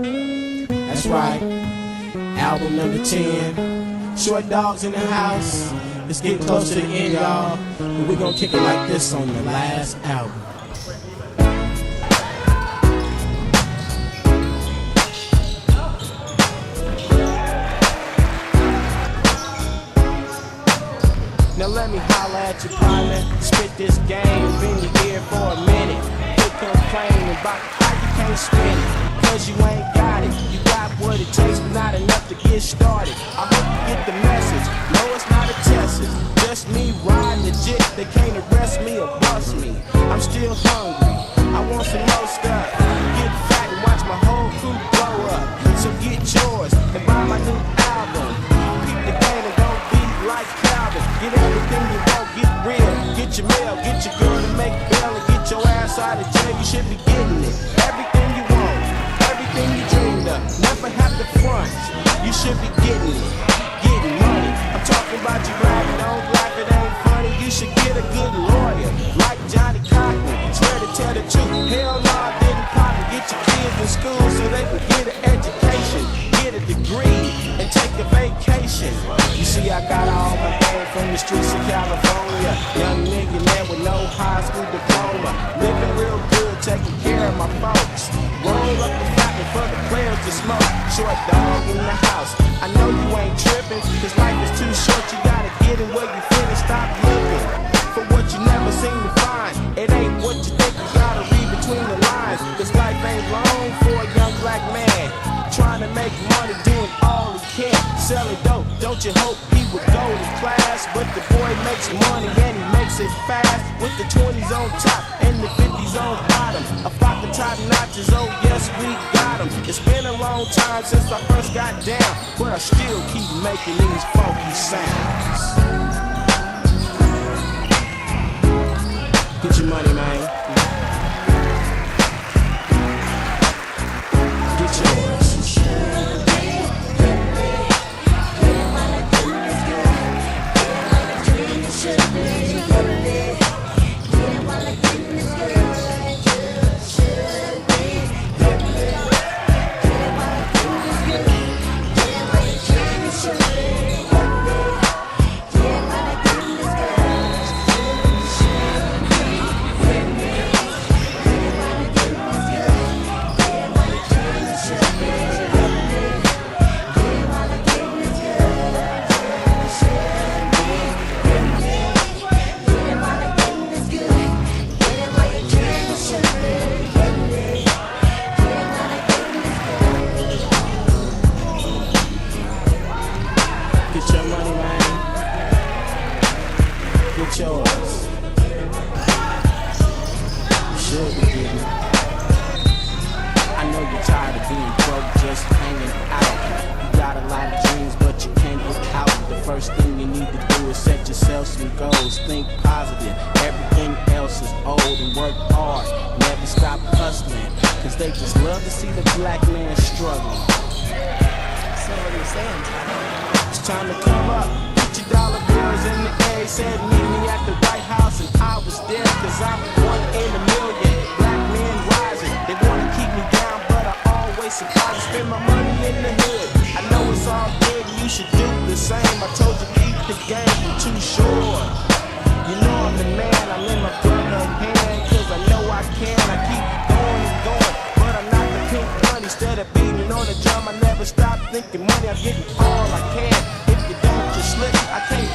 That's right, album number 10. Short Dogs in the house. It's getting close to the end, y'all. And we're gonna kick it like this on the last album. Now let me holler at your partner, spit this game, been here for a minute. Quit complaining about how you can't spin it, cause you ain't got it. You got what it takes, but not enough to get started. I hope you get the message, no it's not a test, it's just me riding legit. They can't arrest me or bust me, I'm still hungry, I want some more stuff. Get fat and watch my whole crew blow up. So get yours and buy my new album. Keep the game and don't be like Calvin. Get everything you want, get real. Get your mail, get your girl to make bail, and get your ass out of jail. You should be getting it. Everything you want, everything you dreamed of. Never have to front. You should be getting it. Getting money. I'm talking about you laughing. Don't laugh, it ain't funny. You should get a good lawyer, like Johnny Cochran. Swear to tell the truth. Hell no, I didn't pop it. Get your kids in school so they can get an education, get a degree, and take a vacation. You see, I got all my game from the streets of California. Young nigga there with no high school diploma. Living real good, taking care of my folks. Roll up the flapping for the players to smoke. Short dog in the house. I know you ain't tripping, cause life is too short. You gotta get in where you fit and stop looking for what you never seem to find. It ain't what you think, you gotta read between the lines. Cause life ain't long for a young black man trying to make money, doing all he can. Selling dope, don't you hope he would go to class? But the boy makes money and he makes it fast. With the 20s on top and the 50s on bottom. A flock of top notches, oh yes we got them. It's been a long time since I first got down, but I still keep making these funky sounds. Get your money, man. Get yours. Get your money, man. Get yours. You should be getting it. I know you're tired of being broke, just hanging out. You got a lot of dreams, but you can't get out. The first thing you need to do is set yourself some goals. Think positive. Everything else is old, and work hard. Never stop hustling, cause they just love to see the black man struggling. So what are you saying, Tyler? It's time to come up, put your dollar bills in the air. Said meet me at the White House, and I was there, cause I'm one in a million. Black men rising, they wanna keep me down, but I always surprise to spend my money in the hood. I know it's all good, and you should do the same. I told you keep the game from too short. You know I'm the man, I'm in my brother's hand, cause I know I can. I keep going and going, but I'm not the pink money. Instead of beating on the drum, I never stop thinking money. I'm getting all I can. If you don't just slip, I can't